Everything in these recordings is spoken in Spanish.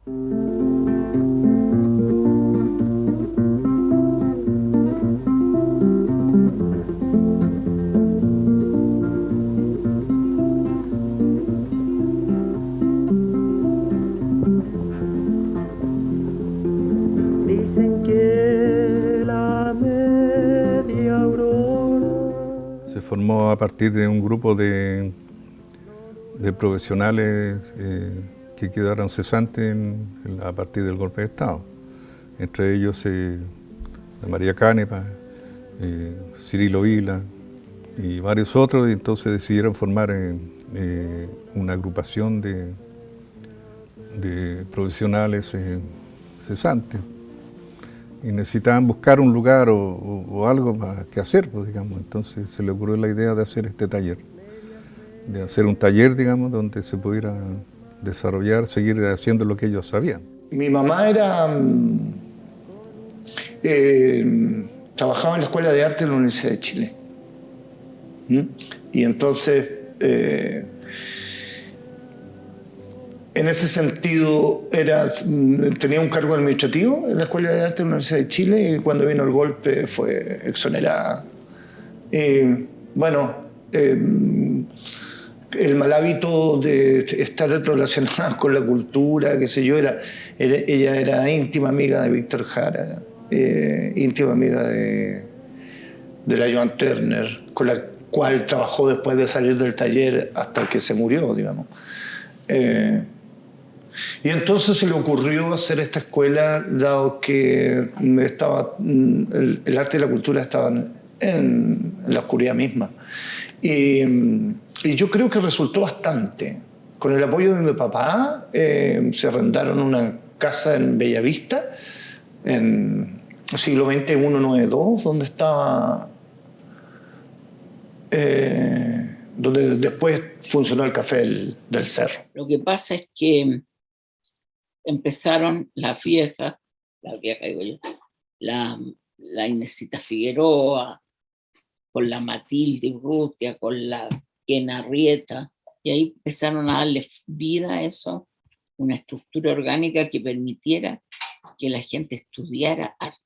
Dicen que la media aurora Se formó a partir de un grupo de profesionales que quedaron cesantes a partir del golpe de Estado. Entre ellos María Canepa, Cirilo Vila y varios otros, y entonces decidieron formar una agrupación de profesionales cesantes. Y necesitaban buscar un lugar o algo para que hacer, pues, digamos. Entonces se le ocurrió la idea de hacer este taller, de hacer un taller, digamos, donde se pudiera desarrollar, seguir haciendo lo que ellos sabían. Mi mamá trabajaba en la Escuela de Arte de la Universidad de Chile. Y entonces, en ese sentido, tenía un cargo administrativo en la Escuela de Arte de la Universidad de Chile, y cuando vino el golpe fue exonerada. El mal hábito de estar relacionada con la cultura, qué sé yo, ella era íntima amiga de Víctor Jara, íntima amiga de la Joan Turner, con la cual trabajó después de salir del taller hasta que se murió, digamos. Y entonces se le ocurrió hacer esta escuela, dado que el arte y la cultura estaban en la oscuridad misma. Y yo creo que resultó bastante. Con el apoyo de mi papá, se arrendaron una casa en Bellavista, en siglo XX 192, donde después funcionó el Café del Cerro. Lo que pasa es que empezaron las viejas digo yo, la Inesita Figueroa, con la Matilde Urrutia, con la Kena Arrieta, y ahí empezaron a darle vida a eso, una estructura orgánica que permitiera que la gente estudiara arte.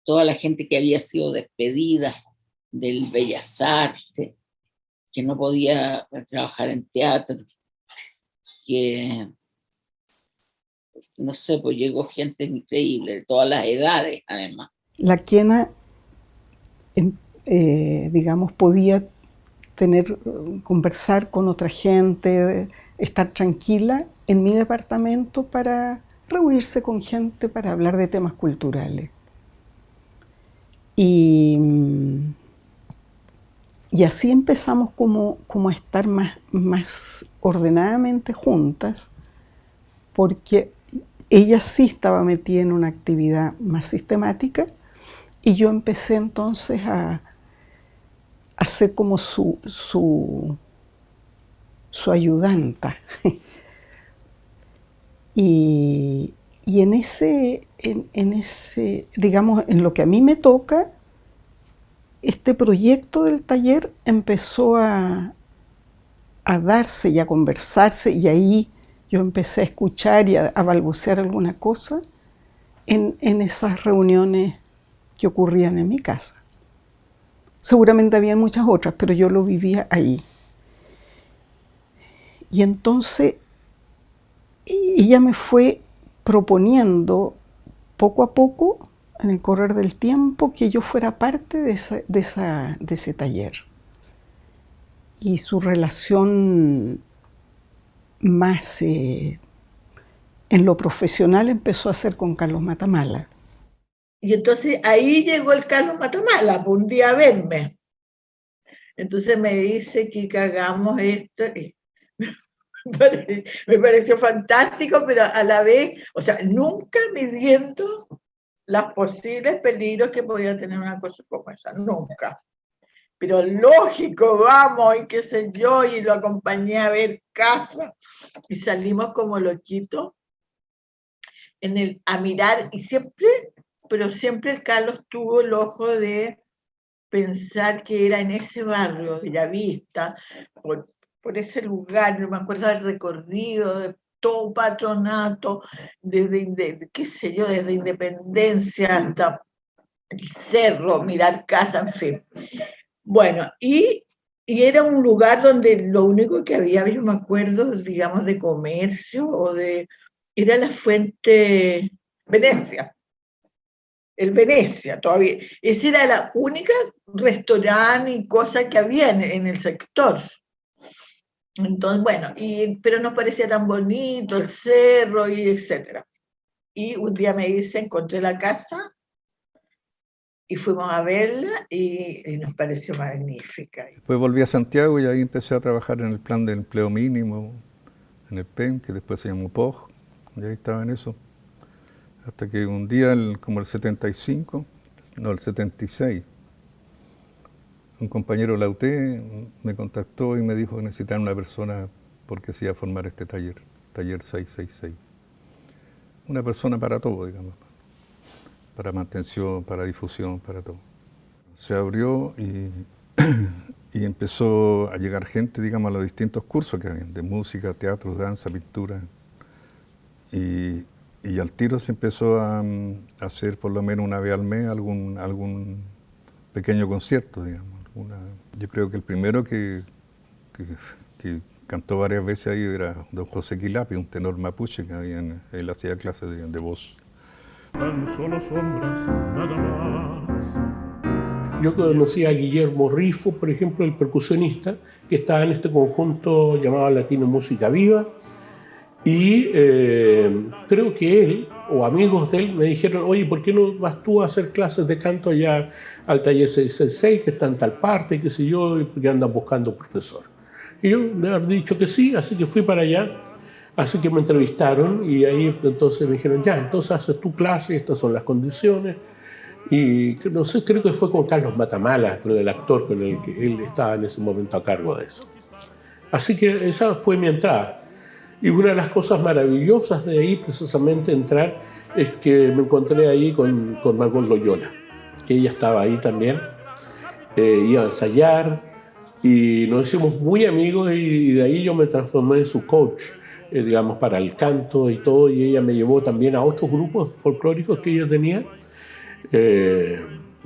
Toda la gente que había sido despedida del Bellas Artes, que no podía trabajar en teatro, que, no sé, pues llegó gente increíble, de todas las edades, además. La Kena, digamos, podía conversar con otra gente, estar tranquila en mi departamento para reunirse con gente para hablar de temas culturales. Y así empezamos como a estar más ordenadamente juntas, porque ella sí estaba metida en una actividad más sistemática y yo empecé entonces a ser como su ayudanta. Y en ese, digamos, en lo que a mí me toca, este proyecto del taller empezó a darse y a conversarse, y ahí yo empecé a escuchar y a balbucear alguna cosa en esas reuniones que ocurrían en mi casa. Seguramente había muchas otras, pero yo lo vivía ahí. Y entonces ella me fue proponiendo poco a poco, en el correr del tiempo, que yo fuera parte de ese taller. Y su relación más en lo profesional empezó a ser con Carlos Matamala. Y entonces ahí llegó el Carlos Matamala, un día a verme. Entonces me dice que hagamos esto. Y me pareció fantástico, pero a la vez, o sea, nunca midiendo los posibles peligros que podía tener una cosa como esa, nunca. Pero lógico, vamos, y qué sé yo, y lo acompañé a ver casa, y salimos como loquitos a mirar, y siempre, pero siempre el Carlos tuvo el ojo de pensar que era en ese barrio, Bellavista, por ese lugar, no me acuerdo del recorrido, todo patronato, qué sé yo, desde Independencia hasta el cerro, mirar casa, en fin. Bueno, y era un lugar donde lo único que había, yo me acuerdo, digamos, de comercio era la fuente Venecia. El Venecia, todavía. Esa era la única restaurante y cosa que había en el sector. Entonces, bueno, pero nos parecía tan bonito el cerro y etcétera. Y un día me dice, encontré la casa y fuimos a verla y nos pareció magnífica. Después volví a Santiago y ahí empecé a trabajar en el plan de empleo mínimo, en el PEM, que después se llamó POG, y ahí estaba en eso. Hasta que un día, como el 76, un compañero de la UT me contactó y me dijo que necesitaban una persona porque se iba a formar este taller 666. Una persona para todo, digamos, para mantención, para difusión, para todo. Se abrió y empezó a llegar gente, digamos, a los distintos cursos que habían, de música, teatro, danza, pintura. Y al tiro se empezó a hacer por lo menos una vez al mes algún pequeño concierto, digamos. Yo creo que el primero que cantó varias veces ahí era don José Quilapi, un tenor mapuche que él hacía clases de voz. Tan solo sombras, nada más. Yo conocí a Guillermo Rifo, por ejemplo, el percusionista, que estaba en este conjunto llamado Latino Música Viva, y creo que él, o amigos de él, me dijeron, oye, ¿por qué no vas tú a hacer clases de canto allá al taller 666, que está en tal parte, qué sé yo, porque andan buscando profesor? Y yo le había dicho que sí, así que fui para allá, así que me entrevistaron, y ahí entonces me dijeron, ya, entonces haces tu clase, estas son las condiciones. Y no sé, creo que fue con Carlos Matamala, con el actor con el que él estaba en ese momento a cargo de eso. Así que esa fue mi entrada. Y una de las cosas maravillosas de ahí, precisamente entrar, es que me encontré ahí con Margot Loyola, que ella estaba ahí también, iba a ensayar, y nos hicimos muy amigos, y de ahí yo me transformé en su coach, digamos, para el canto y todo, y ella me llevó también a otros grupos folclóricos que ella tenía,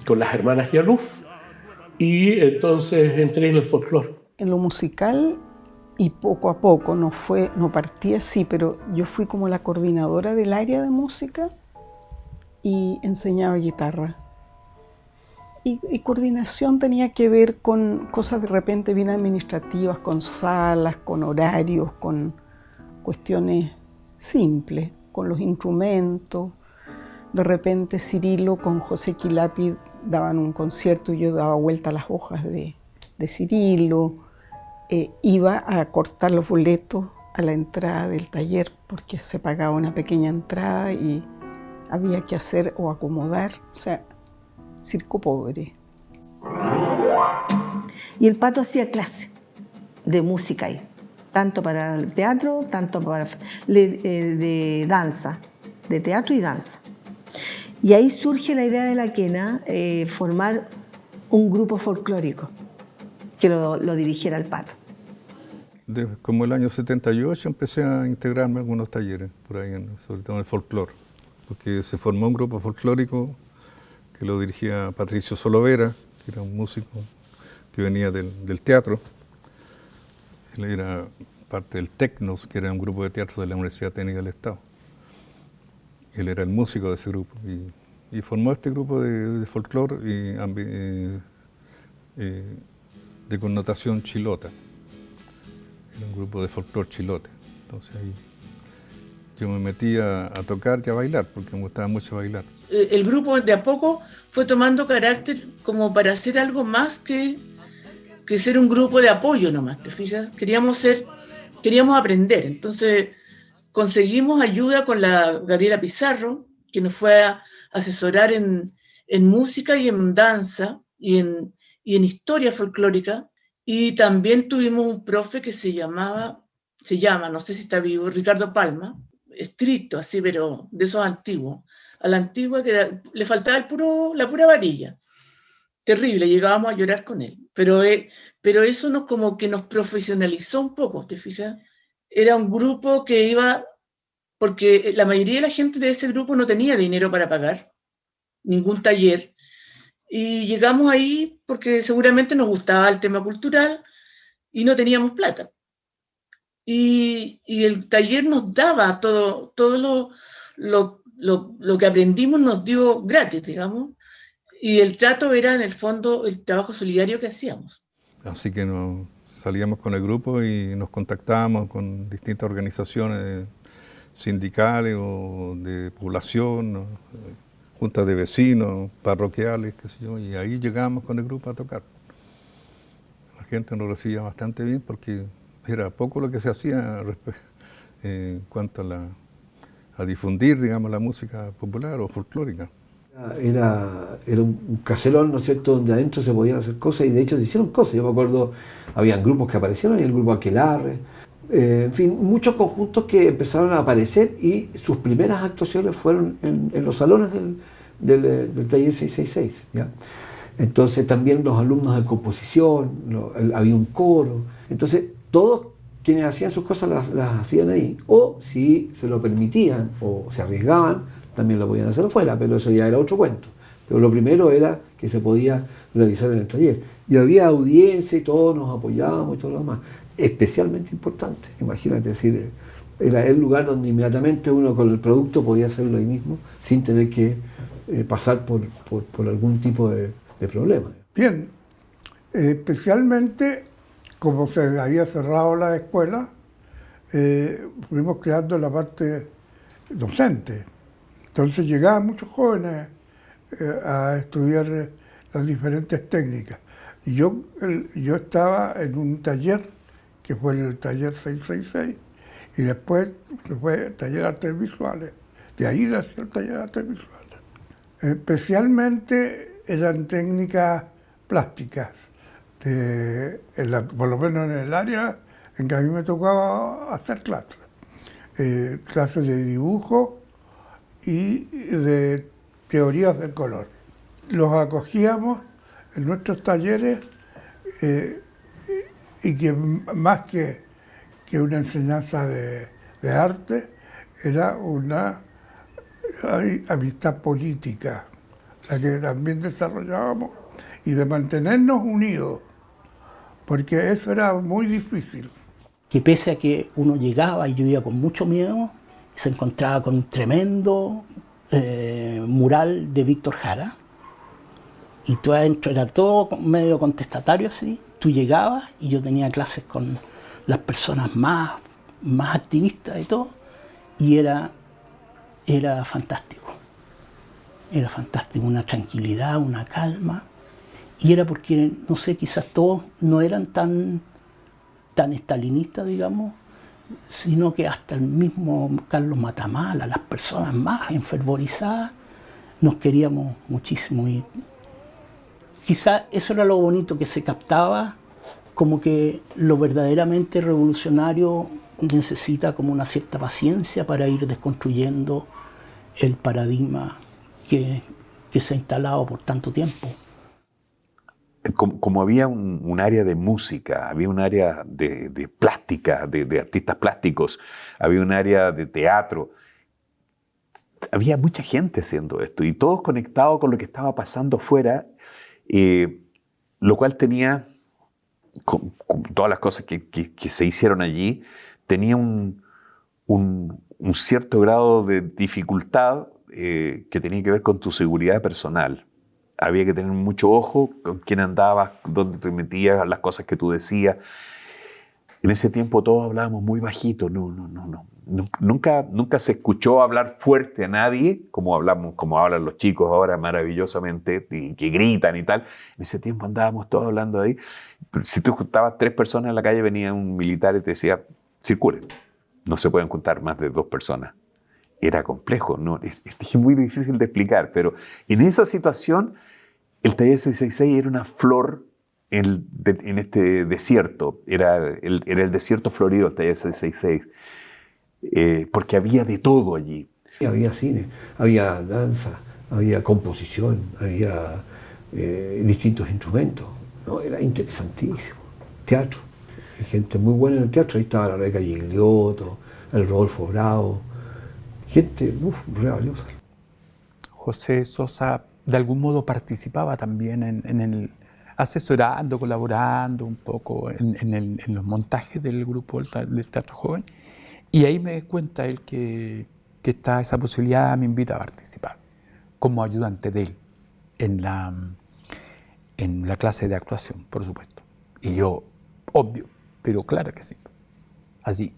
con las hermanas Yaluf, y entonces entré en el folclore. En lo musical, y poco a poco, no partí así, pero yo fui como la coordinadora del área de música y enseñaba guitarra. Y coordinación tenía que ver con cosas de repente bien administrativas, con salas, con horarios, con cuestiones simples, con los instrumentos. De repente Cirilo con José Quilapi daban un concierto y yo daba vuelta a las hojas de Cirilo. Iba a cortar los boletos a la entrada del taller porque se pagaba una pequeña entrada y había que hacer o acomodar, o sea, circo pobre. Y el Pato hacía clase de música ahí, tanto para el teatro, tanto para de danza, de teatro y danza. Y ahí surge la idea de la Quena, formar un grupo folclórico que lo dirigiera el Pato. Como el año 78 empecé a integrarme a algunos talleres por ahí, sobre todo en el folclore, porque se formó un grupo folclórico que lo dirigía Patricio Solovera, que era un músico que venía del teatro. Él era parte del Tecnos, que era un grupo de teatro de la Universidad Técnica del Estado. Él era el músico de ese grupo y formó este grupo de folclore de connotación chilota. Era un grupo de folclore chilote. Entonces ahí yo me metí a tocar y a bailar, porque me gustaba mucho bailar. El grupo de a poco fue tomando carácter como para hacer algo más que ser un grupo de apoyo nomás, ¿te fijas? Queríamos aprender. Entonces conseguimos ayuda con la Gabriela Pizarro, que nos fue a asesorar en música y en danza y en historia folclórica. Y también tuvimos un profe que se llama, no sé si está vivo, Ricardo Palma, estricto así, pero de esos antiguos. A la antigua que le faltaba la pura varilla. Terrible, llegábamos a llorar con él. Pero eso como que nos profesionalizó un poco, ¿te fijas? era un grupo que iba, porque la mayoría de la gente de ese grupo no tenía dinero para pagar ningún taller, y llegamos ahí porque seguramente nos gustaba el tema cultural y no teníamos plata. Y el taller nos daba todo lo que aprendimos, nos dio gratis, digamos, y el trato era en el fondo el trabajo solidario que hacíamos. Así que salíamos con el grupo y nos contactábamos con distintas organizaciones sindicales o de población, ¿no? Juntas de vecinos, parroquiales, qué sé yo, y ahí llegábamos con el grupo a tocar. La gente nos recibía bastante bien porque era poco lo que se hacía en cuanto a difundir, digamos, la música popular o folclórica. Era un caserón, ¿no es cierto?, donde adentro se podían hacer cosas, y de hecho se hicieron cosas. Yo me acuerdo, habían grupos que aparecieron, y el grupo Aquelarre, en fin, muchos conjuntos que empezaron a aparecer, y sus primeras actuaciones fueron en los salones del taller 666, ¿ya? Entonces también los alumnos de composición, había un coro, entonces todos quienes hacían sus cosas las hacían ahí, o si se lo permitían o se arriesgaban, también lo podían hacer afuera, pero eso ya era otro cuento. Pero lo primero era que se podía realizar en el taller. Y había audiencia y todos nos apoyábamos y todo lo demás. Especialmente importante, imagínate, decir, era el lugar donde inmediatamente uno con el producto podía hacerlo ahí mismo, sin tener que pasar por algún tipo de problema. Bien, especialmente como se había cerrado la escuela, fuimos creando la parte docente. Entonces llegaban muchos jóvenes a estudiar las diferentes técnicas. Y yo estaba en un taller, que fue el taller 666, y después fue el taller de artes visuales. De ahí nació el taller de artes visuales. Especialmente eran técnicas plásticas, por lo menos en el área en que a mí me tocaba hacer clases. Clases de dibujo y de teorías del color. Los acogíamos en nuestros talleres y que más que una enseñanza de arte, era una amistad política, la que también desarrollábamos, y de mantenernos unidos, porque eso era muy difícil. Que pese a que uno llegaba y yo iba con mucho miedo, se encontraba con un tremendo mural de Víctor Jara, y tú adentro era todo medio contestatario así. Tú llegabas y yo tenía clases con las personas más activistas y todo, y era fantástico. Era fantástico, una tranquilidad, una calma, y era porque, no sé, quizás todos no eran tan estalinistas, digamos, sino que hasta el mismo Carlos Matamala, las personas más enfervorizadas, nos queríamos muchísimo. Y quizás eso era lo bonito, que se captaba como que lo verdaderamente revolucionario necesita como una cierta paciencia para ir desconstruyendo el paradigma que se ha instalado por tanto tiempo. Como había un área de música, había un área de plástica, de artistas plásticos, había un área de teatro, había mucha gente haciendo esto y todos conectados con lo que estaba pasando afuera, lo cual tenía, con todas las cosas que se hicieron allí, tenía un cierto grado de dificultad que tenía que ver con tu seguridad personal. Había que tener mucho ojo con quién andabas, dónde te metías, las cosas que tú decías. En ese tiempo todos hablábamos muy bajito, nunca se escuchó hablar fuerte a nadie, como hablan los chicos ahora maravillosamente, y que gritan y tal. En ese tiempo andábamos todos hablando ahí. Si tú juntabas 3 personas en la calle, venía un militar y te decía, circulen, no se pueden juntar más de 2 personas. Era complejo, ¿no? Es muy difícil de explicar, pero en esa situación el taller 666 era una flor en este desierto, era el desierto florido, el taller 666, porque había de todo allí. Había cine, había danza, había composición, había distintos instrumentos, ¿no? Era interesantísimo. Teatro, gente muy buena en el teatro. Ahí estaba la Rebeca Gigliotto, el Rodolfo Bravo, gente re valiosa. José Sosa de algún modo participaba también en el asesorando, colaborando un poco en los montajes del grupo del Teatro Joven, y ahí me di cuenta él que está esa posibilidad, me invita a participar como ayudante de él en la clase de actuación, por supuesto. Y yo, obvio, pero claro que sí, así,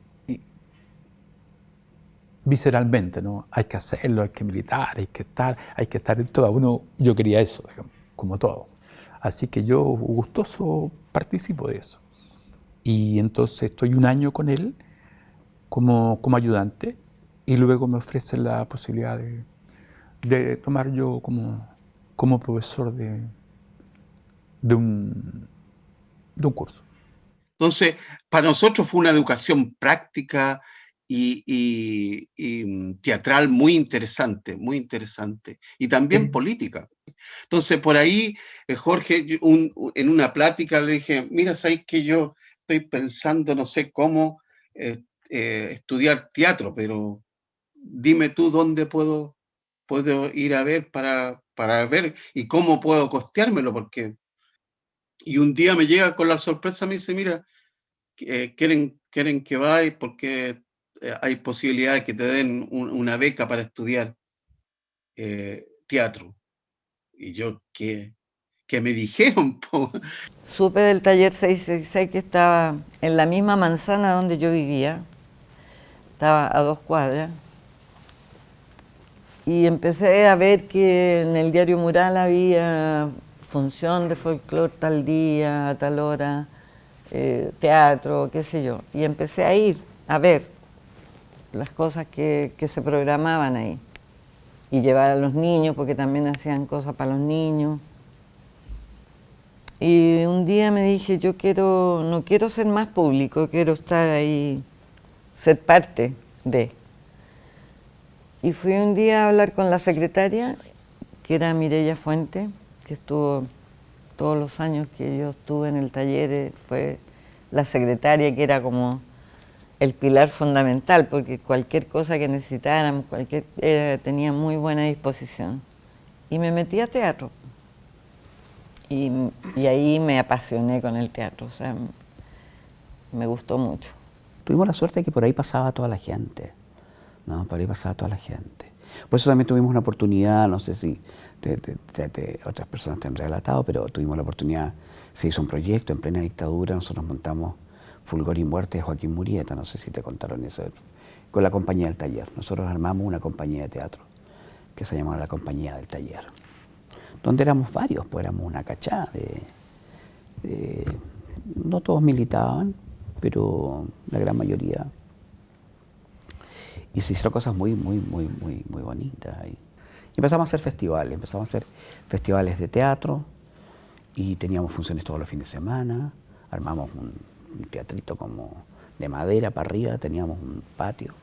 visceralmente, ¿no? Hay que hacerlo, hay que militar, hay que estar en todo. Yo quería eso, digamos, como todo. Así que yo, gustoso, participo de eso. Y entonces estoy un año con él como ayudante, y luego me ofrece la posibilidad de tomar yo como profesor de un curso. Entonces, para nosotros fue una educación práctica y teatral muy interesante, y también política. Entonces, por ahí, Jorge, en una plática le dije, mira, ¿sabes que yo estoy pensando, no sé cómo estudiar teatro, pero dime tú dónde puedo ir a ver para ver y cómo puedo costeármelo? Y un día me llega con la sorpresa, me dice, mira, quieren que vayas porque hay posibilidad de que te den una beca para estudiar teatro. Y yo, ¿qué me dijeron? Supe del taller 666 que estaba en la misma manzana donde yo vivía, estaba a 2 cuadras, y empecé a ver que en el diario Mural había función de folclore tal día, a tal hora, teatro, qué sé yo, y empecé a ir a ver las cosas que se programaban ahí, y llevar a los niños, porque también hacían cosas para los niños. Y un día me dije, no quiero ser más público, quiero estar ahí, ser parte de. Y fui un día a hablar con la secretaria, que era Mireya Fuente, que estuvo todos los años que yo estuve en el taller, fue la secretaria que era como el pilar fundamental, porque cualquier cosa que necesitáramos, tenía muy buena disposición. Y me metí a teatro. Y ahí me apasioné con el teatro, o sea, me gustó mucho. Tuvimos la suerte de que por ahí pasaba toda la gente, ¿no? Por ahí pasaba toda la gente. Por eso también tuvimos una oportunidad, no sé si otras personas te han relatado, pero tuvimos la oportunidad, se hizo un proyecto en plena dictadura, nosotros montamos Fulgor y Muerte de Joaquín Murieta, no sé si te contaron eso, con la compañía del taller. Nosotros armamos una compañía de teatro que se llamaba la Compañía del Taller, donde éramos varios, pues éramos una cachada no todos militaban, pero la gran mayoría. Y se hicieron cosas muy bonitas. Y empezamos a hacer festivales de teatro, y teníamos funciones todos los fines de semana, armamos un teatrito como de madera para arriba, teníamos un patio,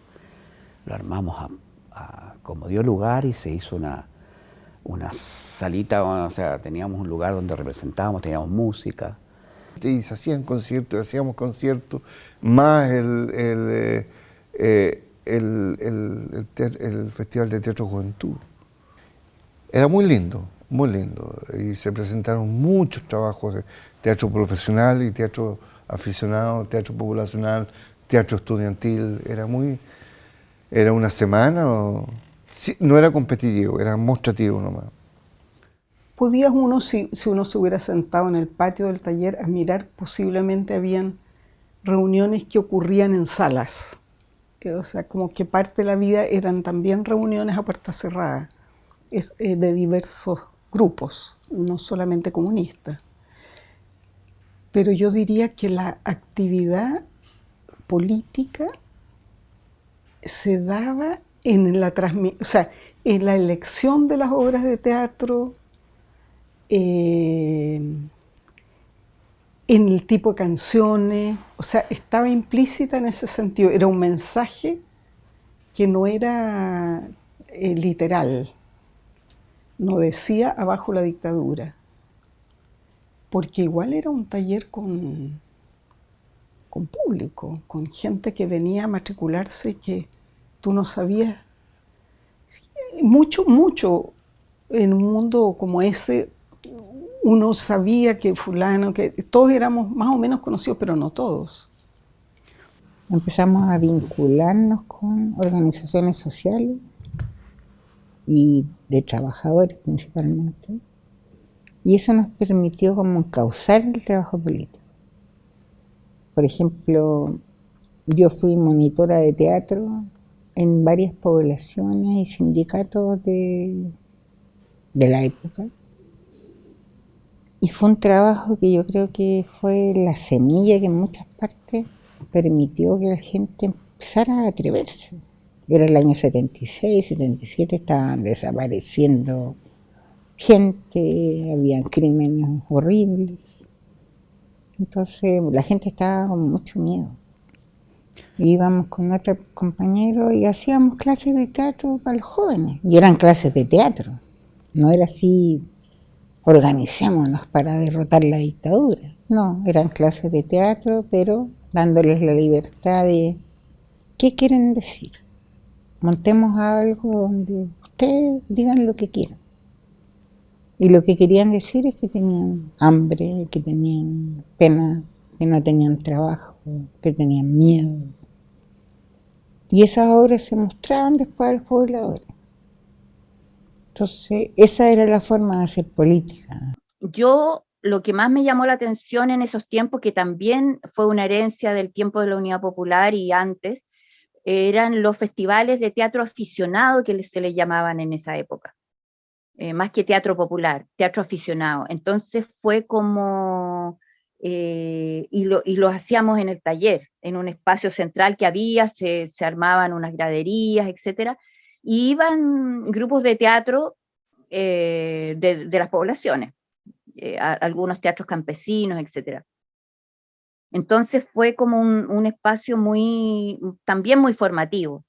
lo armamos como dio lugar, y se hizo una salita, o sea, teníamos un lugar donde representábamos, teníamos música. Y se hacían conciertos, hacíamos conciertos, más el Festival de Teatro Juventud. Era muy lindo, y se presentaron muchos trabajos de teatro profesional y teatro aficionado, teatro poblacional, teatro estudiantil. Era una semana, sí, no era competitivo, era mostrativo nomás. Podías uno, si uno se hubiera sentado en el patio del taller a mirar, posiblemente habían reuniones que ocurrían en salas. O sea, como que parte de la vida eran también reuniones a puerta cerrada, de diversos grupos, no solamente comunistas. Pero yo diría que la actividad política se daba en en la elección de las obras de teatro, en el tipo de canciones, o sea, estaba implícita en ese sentido. Era un mensaje que no era literal, no decía abajo la dictadura, porque igual era un taller con con público, con gente que venía a matricularse que tú no sabías. Mucho en un mundo como ese, uno sabía que fulano, que todos éramos más o menos conocidos, pero no todos. Empezamos a vincularnos con organizaciones sociales y de trabajadores principalmente. Y eso nos permitió como encauzar el trabajo político. Por ejemplo, yo fui monitora de teatro en varias poblaciones y sindicatos de la época. Y fue un trabajo que yo creo que fue la semilla que en muchas partes permitió que la gente empezara a atreverse. Era el año 76, 77, estaban desapareciendo gente, habían crímenes horribles. Entonces la gente estaba con mucho miedo. Íbamos con otro compañero y hacíamos clases de teatro para los jóvenes. Y eran clases de teatro. No era así, organicémonos para derrotar la dictadura. No, eran clases de teatro, pero dándoles la libertad de ¿qué quieren decir? Montemos algo donde ustedes digan lo que quieran. Y lo que querían decir es que tenían hambre, que tenían pena, que no tenían trabajo, que tenían miedo. Y esas obras se mostraban después a los pobladores. Entonces, esa era la forma de hacer política. Yo, lo que más me llamó la atención en esos tiempos, que también fue una herencia del tiempo de la Unidad Popular y antes, eran los festivales de teatro aficionado que se les llamaban en esa época. Más que teatro popular, teatro aficionado. Entonces fue como, y lo hacíamos en el taller, en un espacio central que había, se armaban unas graderías, etcétera, y iban grupos de teatro de las poblaciones, algunos teatros campesinos, etcétera. Entonces fue como un espacio también muy formativo.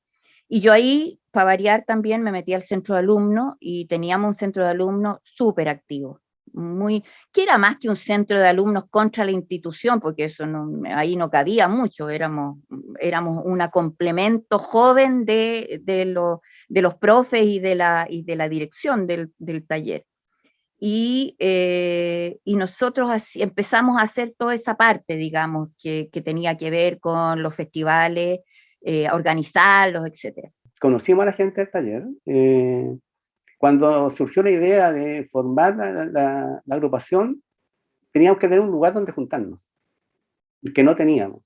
Y yo ahí, para variar también, me metí al centro de alumnos y teníamos un centro de alumnos súper activo, que era más que un centro de alumnos contra la institución, porque eso ahí no cabía mucho, éramos un complemento joven de los profes y de la dirección del taller. Y nosotros empezamos a hacer toda esa parte, digamos, que tenía que ver con los festivales, organizarlos, etc. Conocimos a la gente del taller. Cuando surgió la idea de formar la agrupación, teníamos que tener un lugar donde juntarnos, que no teníamos.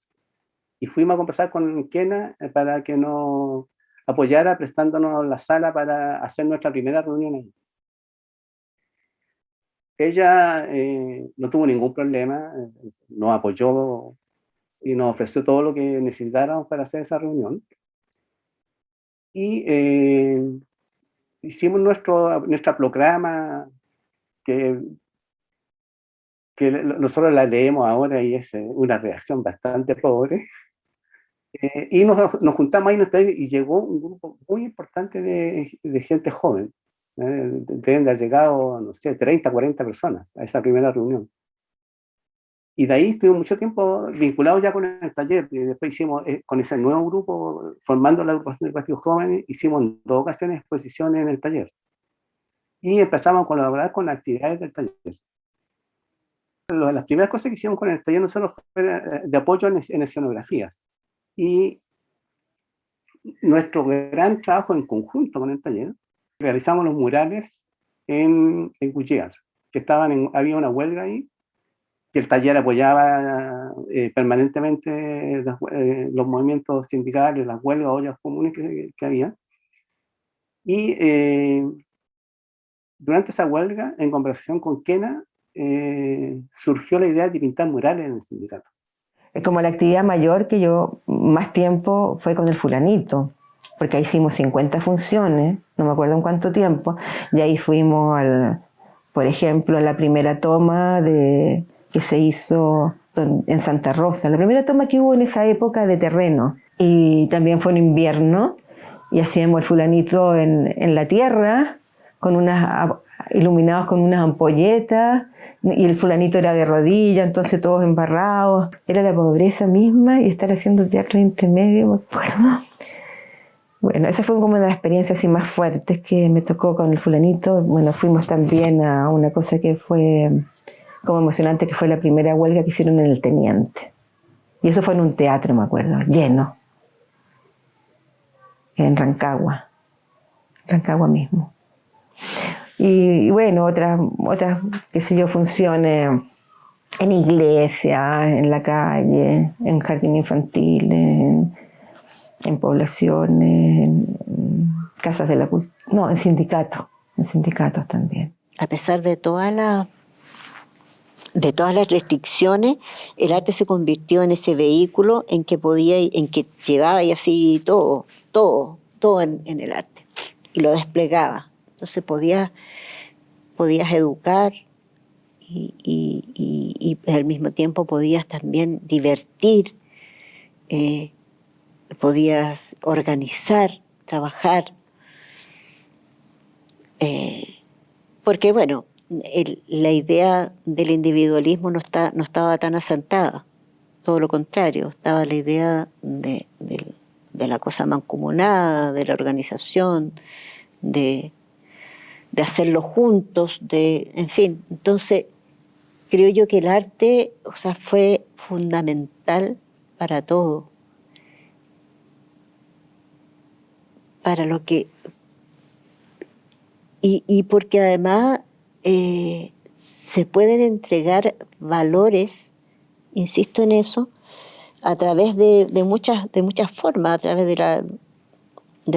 Y fuimos a conversar con Kena para que nos apoyara prestándonos la sala para hacer nuestra primera reunión ahí. Ella no tuvo ningún problema, nos apoyó y nos ofreció todo lo que necesitáramos para hacer esa reunión. Y hicimos nuestra programa que nosotros la leemos ahora y es una reacción bastante pobre. Y nos juntamos ahí y llegó un grupo muy importante de gente joven. Deben de haber llegado, no sé, 30, 40 personas a esa primera reunión. Y de ahí estuvimos mucho tiempo vinculados ya con el taller. Y después hicimos, con ese nuevo grupo, formando la agrupación de partidos jóvenes, hicimos en 2 ocasiones exposiciones en el taller. Y empezamos a colaborar con las actividades del taller. Las primeras cosas que hicimos con el taller nosotros fue de apoyo en escenografías. Y nuestro gran trabajo en conjunto con el taller, realizamos los murales en Cuchillar, que había una huelga ahí, que el taller apoyaba permanentemente los movimientos sindicales, las huelgas, ollas comunes que había. Y durante esa huelga, en conversación con Kena, surgió la idea de pintar murales en el sindicato. Como la actividad mayor que yo más tiempo fue con el fulanito, porque ahí hicimos 50 funciones, no me acuerdo en cuánto tiempo, y ahí fuimos, por ejemplo, a la primera toma que se hizo en Santa Rosa, la primera toma que hubo en esa época de terreno, y también fue en invierno, y hacíamos el fulanito en la tierra, iluminados con unas ampolletas, y el fulanito era de rodillas, entonces todos embarrados. Era la pobreza misma y estar haciendo teatro intermedio, me acuerdo. Bueno, esa fue como una de las experiencias así más fuertes que me tocó con el fulanito. Bueno, fuimos también a una cosa que fue como emocionante, que fue la primera huelga que hicieron en el Teniente. Y eso fue en un teatro, me acuerdo, lleno, en Rancagua mismo. Y bueno, otras, qué sé yo, funciones en iglesia, en la calle, en jardín infantil, en poblaciones, en casas de la cultura, no, en sindicatos también. A pesar de todas las restricciones, el arte se convirtió en ese vehículo en que llevaba y así todo en el arte y lo desplegaba. Entonces podías educar y al mismo tiempo podías también divertir, podías organizar, trabajar, porque bueno, la idea del individualismo no estaba tan asentada, todo lo contrario, estaba la idea de la cosa mancomunada, de la organización, de hacerlo juntos, en fin. Entonces, creo yo que el arte, o sea, fue fundamental para todo, para lo que... Y porque además se pueden entregar valores, insisto en eso, a través de muchas formas, a través de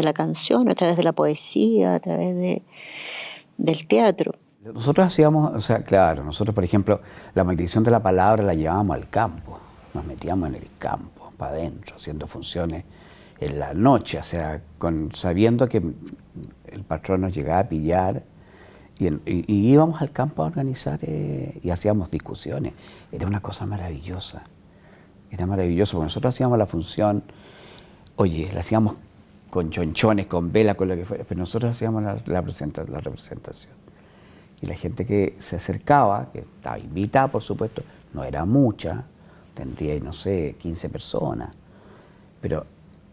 la canción, a través de la poesía, a través del teatro. Nosotros hacíamos, o sea, claro, nosotros por ejemplo, la maldición de la palabra la llevábamos al campo, nos metíamos en el campo, para adentro, haciendo funciones en la noche, o sea, sabiendo que el patrón nos llegaba a pillar y íbamos al campo a organizar y hacíamos discusiones. Era una cosa maravillosa, era maravilloso, porque nosotros hacíamos la función, oye, la hacíamos con chonchones, con vela, con lo que fuera, pero nosotros hacíamos la representación. Y la gente que se acercaba, que estaba invitada, por supuesto, no era mucha, tendría, no sé, 15 personas, pero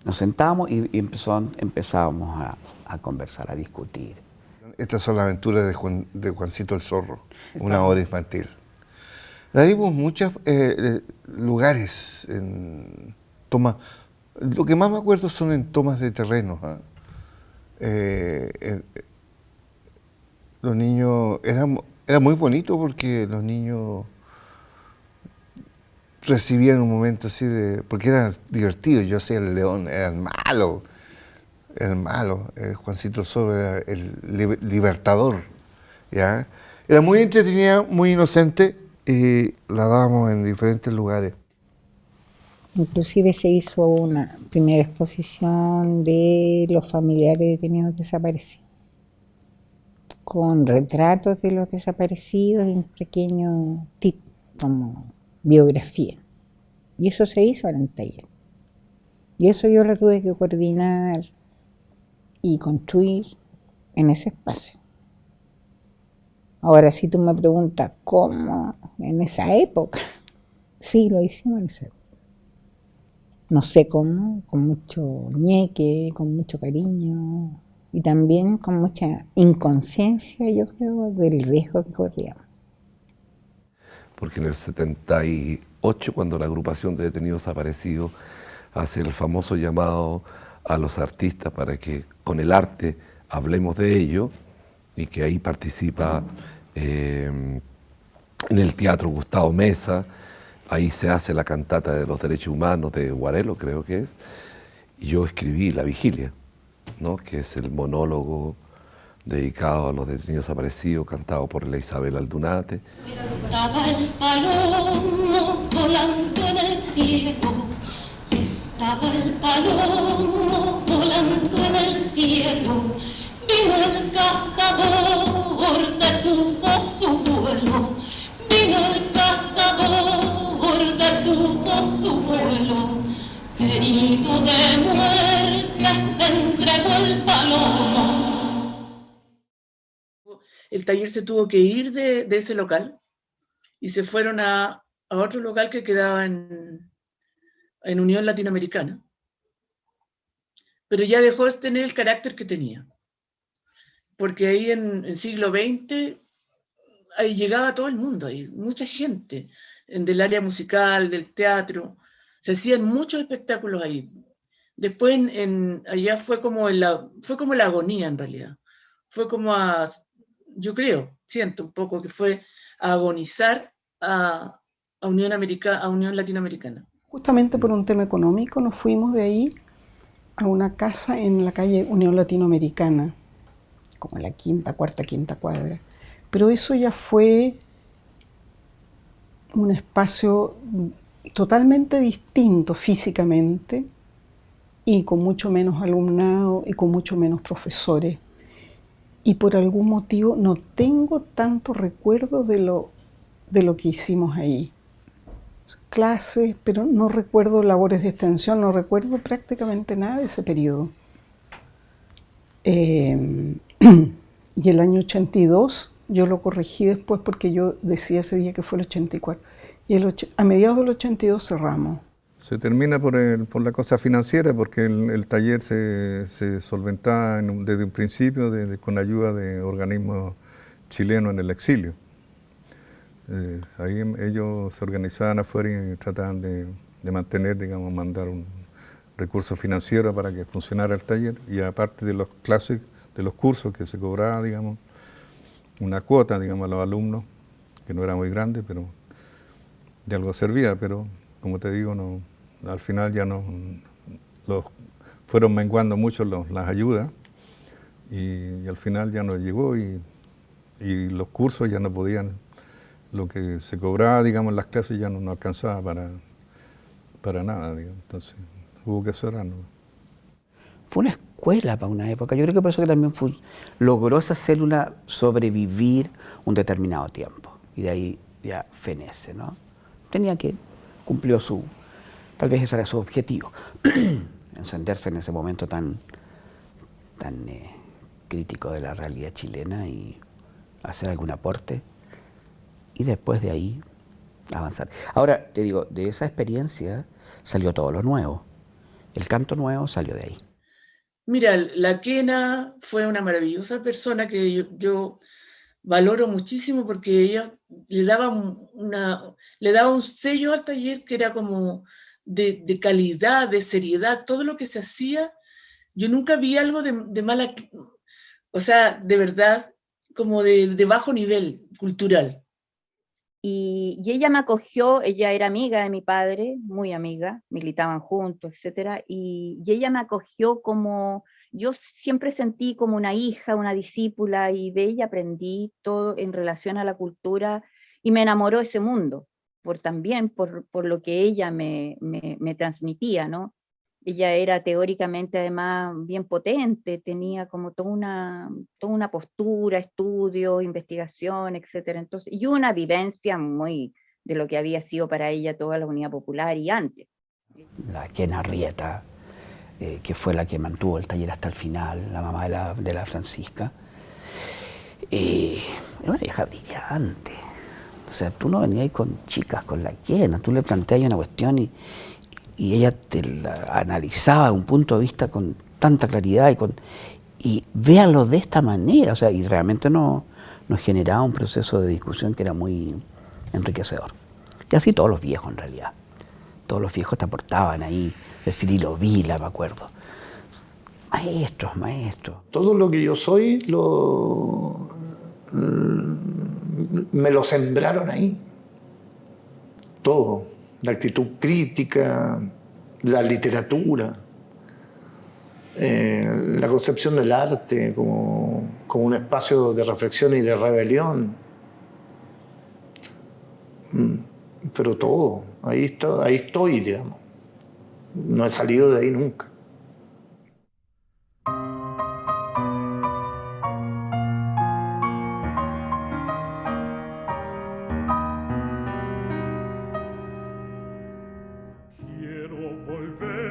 nos sentábamos y empezábamos a conversar, a discutir. Estas son las aventuras de Juancito el Zorro, una obra infantil. La dimos en muchos lugares, en tomas. Lo que más me acuerdo son en tomas de terrenos. Los niños, era muy bonito porque los niños recibían un momento así porque eran divertidos. Yo hacía el león, era el malo, Juancito el Zorro era el libertador, ¿ya? Era muy entretenida, muy inocente y la dábamos en diferentes lugares. Inclusive se hizo una primera exposición de los familiares detenidos desaparecidos, con retratos de los desaparecidos y un pequeño tip como biografía. Y eso se hizo en el taller. Y eso yo lo tuve que coordinar y construir en ese espacio. Ahora, si tú me preguntas cómo en esa época, sí, lo hicimos en esa época. No sé cómo, con mucho ñeque, con mucho cariño y también con mucha inconsciencia, yo creo, del riesgo que corríamos. Porque en el 78, cuando la agrupación de detenidos desaparecidos hace el famoso llamado a los artistas para que con el arte hablemos de ello, y que ahí participa en el Teatro Gustavo Meza, ahí se hace la cantata de los derechos humanos de Guarelo, creo que es, y yo escribí La Vigilia, ¿no? Que es el monólogo dedicado a los detenidos desaparecidos, cantado por la Isabel Aldunate. Estaba el palomo volando en el cielo, estaba el palomo volando en el cielo, vino el cazador, detuvo su vuelo, vino el cazador, detuvo su vuelo, herido de muerte se entregó el palomo. ¿El taller se tuvo que ir de ese local? y se fueron a otro local que quedaba en Unión Latinoamericana. Pero ya dejó de tener el carácter que tenía. Porque ahí en el siglo XX, ahí llegaba todo el mundo, ahí, mucha gente, del área musical, del teatro. Se hacían muchos espectáculos ahí. Después allá fue como la agonía en realidad. Fue como yo creo, siento un poco que fue a agonizar a Unión Latinoamericana. Justamente por un tema económico nos fuimos de ahí a una casa en la calle Unión Latinoamericana, como en la cuarta, quinta cuadra. Pero eso ya fue un espacio totalmente distinto físicamente y con mucho menos alumnado y con mucho menos profesores. Y por algún motivo no tengo tanto recuerdo de lo que hicimos ahí. Clases, pero no recuerdo labores de extensión, no recuerdo prácticamente nada de ese periodo. Y el año 82 yo lo corregí después porque yo decía ese día que fue el 84. Y a mediados del 82 cerramos. Se termina por la cosa financiera, porque el taller se solventaba desde un principio con ayuda de organismos chilenos en el exilio. Ahí ellos se organizaban afuera y trataban de mantener, digamos, mandar un recurso financiero para que funcionara el taller, y aparte de los clases, de los cursos que se cobraba, digamos, una cuota, digamos, a los alumnos, que no era muy grande, pero de algo servía, pero como te digo, al final ya fueron menguando mucho las ayudas, y al final ya no llegó, y los cursos ya no podían. Lo que se cobraba, digamos, en las clases ya no alcanzaba para nada, digamos. Entonces hubo que cerrar, ¿no? Fue una escuela para una época. Yo creo que por eso que también logró esa célula sobrevivir un determinado tiempo. Y de ahí ya fenece, ¿no? Cumplió tal vez ese era su objetivo. Encenderse en ese momento tan crítico de la realidad chilena y hacer algún aporte. Y después de ahí avanzar. Ahora, te digo, de esa experiencia salió todo lo nuevo. El canto nuevo salió de ahí. Mira, la Kena fue una maravillosa persona que yo valoro muchísimo, porque ella le daba un sello al taller que era como de calidad, de seriedad, todo lo que se hacía. Yo nunca vi algo de mala, o sea, de verdad, como de bajo nivel cultural. Y ella me acogió, ella era amiga de mi padre, muy amiga, militaban juntos, etc. Y ella me acogió como, yo siempre sentí como una hija, una discípula, y de ella aprendí todo en relación a la cultura, y me enamoró ese mundo, también por lo que ella me transmitía, ¿no? Ella era teóricamente además bien potente, tenía como toda una postura, estudio, investigación, etc. Entonces, y una vivencia muy de lo que había sido para ella toda la Unidad Popular y antes. La Kena Arrieta, que fue la que mantuvo el taller hasta el final, la mamá de la Francisca, era una vieja brillante. O sea, tú no venías con chicas, con la Kena, tú le planteabas una cuestión y ella te la analizaba de un punto de vista con tanta claridad y véanlo de esta manera, o sea, y realmente nos generaba un proceso de discusión que era muy enriquecedor. Y así todos los viejos en realidad, todos los viejos te aportaban ahí, de Cirilo Vila, me acuerdo. Maestros. Todo lo que yo soy me lo sembraron ahí, todo. La actitud crítica, la literatura, la concepción del arte como un espacio de reflexión y de rebelión. Pero todo, ahí estoy, digamos. No he salido de ahí nunca. Quiero volver